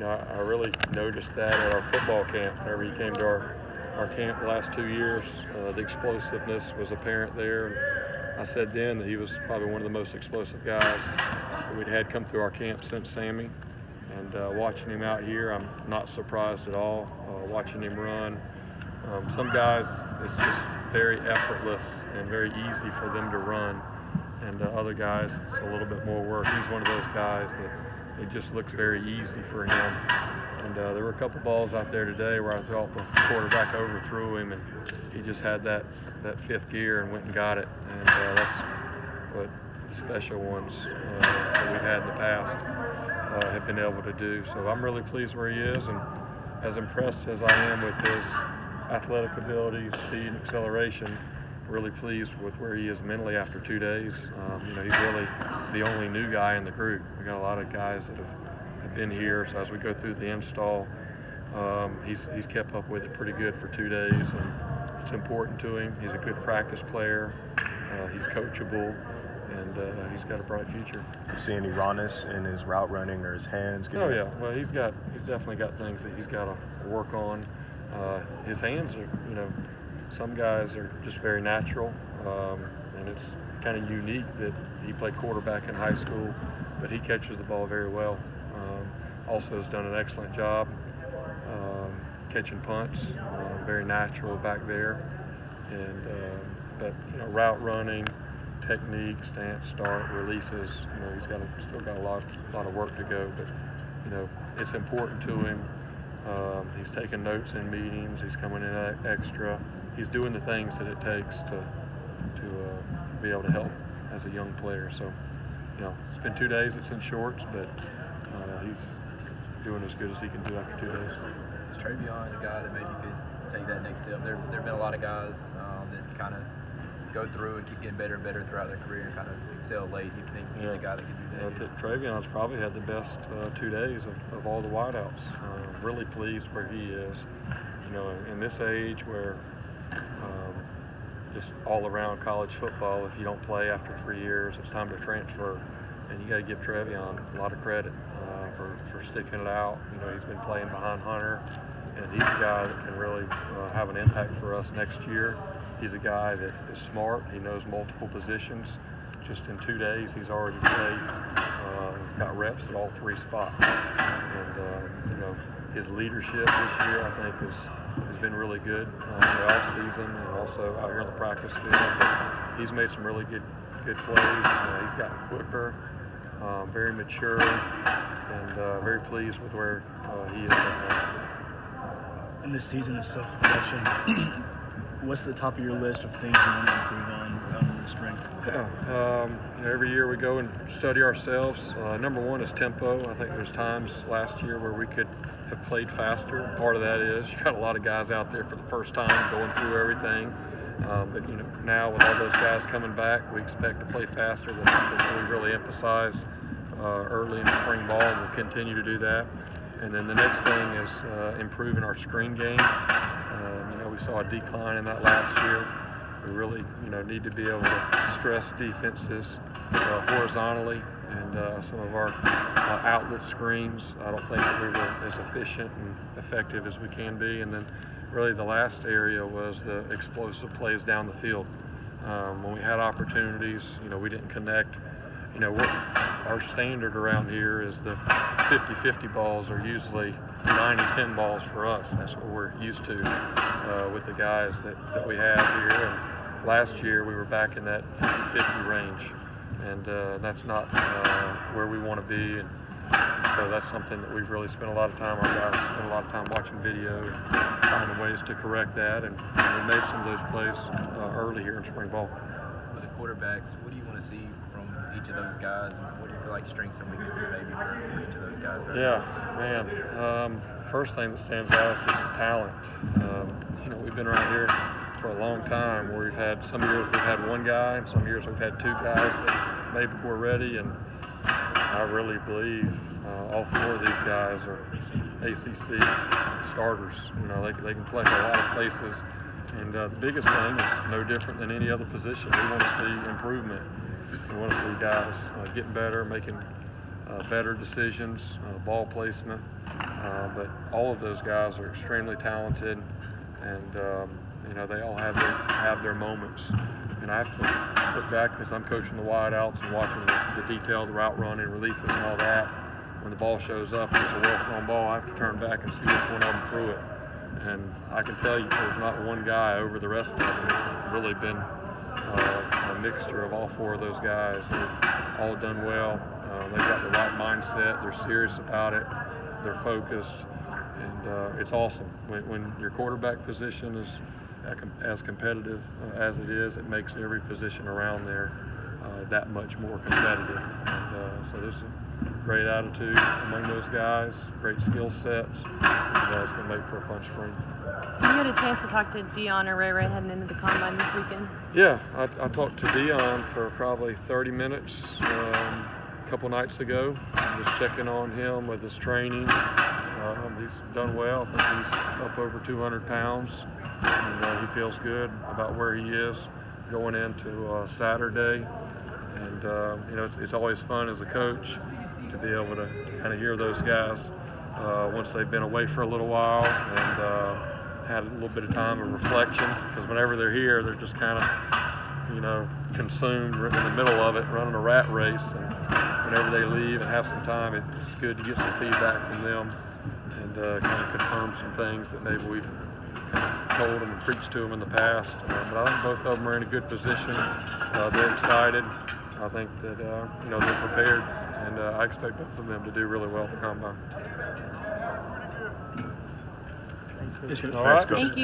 I really noticed that at our football camp. Whenever he came to our camp the last 2 years, the explosiveness was apparent there. I said then that he was probably one of the most explosive guys that we'd had come through our camp since Sammy. And watching him out here, I'm not surprised at all. Watching him run, some guys, it's just very effortless and very easy for them to run. And other guys, it's a little bit more work. He's one of those guys that it just looks very easy for him. And there were a couple balls out there today where I thought the quarterback overthrew him, and he just had that fifth gear and went and got it. And that's what the special ones that we've had in the past have been able to do. So I'm really pleased where he is, and as impressed as I am with his athletic ability, speed, and acceleration, really pleased with where he is mentally after 2 days. He's really the only new guy in the group. We got a lot of guys that have been here, so as we go through the install, he's kept up with it pretty good for 2 days, and it's important to him. He's a good practice player. He's coachable, and he's got a bright future. You see any rawness in his route running or his hands? Oh yeah, well he's definitely got things that he's got to work on. His hands are, some guys are just very natural, and it's kind of unique that he played quarterback in high school, but he catches the ball very well. Also has done an excellent job catching punts, very natural back there. And but route running, technique, stance, start, releases, he's still got a lot of work to go, but it's important to him. He's taking notes in meetings. He's coming in extra. He's doing the things that it takes to be able to help as a young player. So, it's been 2 days. It's in shorts, but he's doing as good as he can do after 2 days. Is Travion a guy that maybe could take that next step? There have been a lot of guys that kind of go through and keep getting better and better throughout their career and kind of excel late. You think he's a guy that could do that? Travion's probably had the best 2 days of all the wideouts. Really pleased where he is. In this age where just all around college football, if you don't play after 3 years, it's time to transfer. And you got to give Travion a lot of credit for sticking it out. He's been playing behind Hunter, and he's a guy that can really have an impact for us next year. He's a guy that is smart. He knows multiple positions. Just in 2 days, he's already played, got reps at all 3 spots. And his leadership this year, I think, has been really good in the off season and also out here in the practice field. But he's made some really good plays. He's gotten quicker, very mature, and very pleased with where he is right now. In this season of self-reflection, what's the top of your list of things you want to improve on in the spring? Every year we go and study ourselves. Number one is tempo. I think there's times last year where we could have played faster. Part of that is you got a lot of guys out there for the first time going through everything. But now with all those guys coming back, we expect to play faster. That's something that we really emphasized early in spring ball, and we'll continue to do that. And then the next thing is improving our screen game. We saw a decline in that last year. We really, need to be able to stress defenses horizontally, and some of our outlet screens, I don't think that we were as efficient and effective as we can be. And then really the last area was the explosive plays down the field. When we had opportunities, we didn't connect. Our standard around here is the 50-50 balls are usually 90-10 balls for us. That's what we're used to with the guys that we have here. And last year we were back in that 50-50 range, and that's not where we want to be. And so that's something that we've really spent a lot of time, our guys spent a lot of time watching video and finding ways to correct that. And we made some of those plays early here in spring ball. With the quarterbacks, what do you want to see from each of those guys, and what do you feel like strengths and weaknesses maybe for each of those guys? First thing that stands out is the talent. We've been around here for a long time where we've had some years we've had one guy, and some years we've had 2 guys that maybe were ready, and I really believe all 4 of these guys are ACC starters. They can play for a lot of places, and the biggest thing is no different than any other position. We want to see improvement. We want to see guys getting better, making better decisions, ball placement, But all of those guys are extremely talented, and they all have their moments. And I have to look back because I'm coaching the wideouts and watching the detailed route running, releases, and all that. When the ball shows up and it's a well-thrown ball, I have to turn back and see which one of them threw it. And I can tell you there's not one guy over the rest of them. It's really been a mixture of all four of those guys. They've all done well. They've got the right mindset. They're serious about it. They're focused. And it's awesome. When your quarterback position is as competitive as it is, it makes every position around there that much more competitive. And so there's a great attitude among those guys, great skill sets, and it's going to make for a fun spring. You had a chance to talk to Dion or Ray Ray heading into the combine this weekend? Yeah, I talked to Dion for probably 30 minutes a couple nights ago, just checking on him with his training. He's done well. I think he's up over 200 pounds, and he feels good about where he is going into Saturday. And it's always fun as a coach to be able to kind of hear those guys once they've been away for a little while and had a little bit of time of reflection, because whenever they're here, they're just kind of, consumed in the middle of it, running a rat race. And whenever they leave and have some time, it's good to get some feedback from them and kind of confirm some things that maybe we've told them and preached to them in the past. But I think both of them are in a good position. They're excited. I think that they're prepared, and I expect both of them to do really well at the combine. Yes, Coach. All right. Thank you.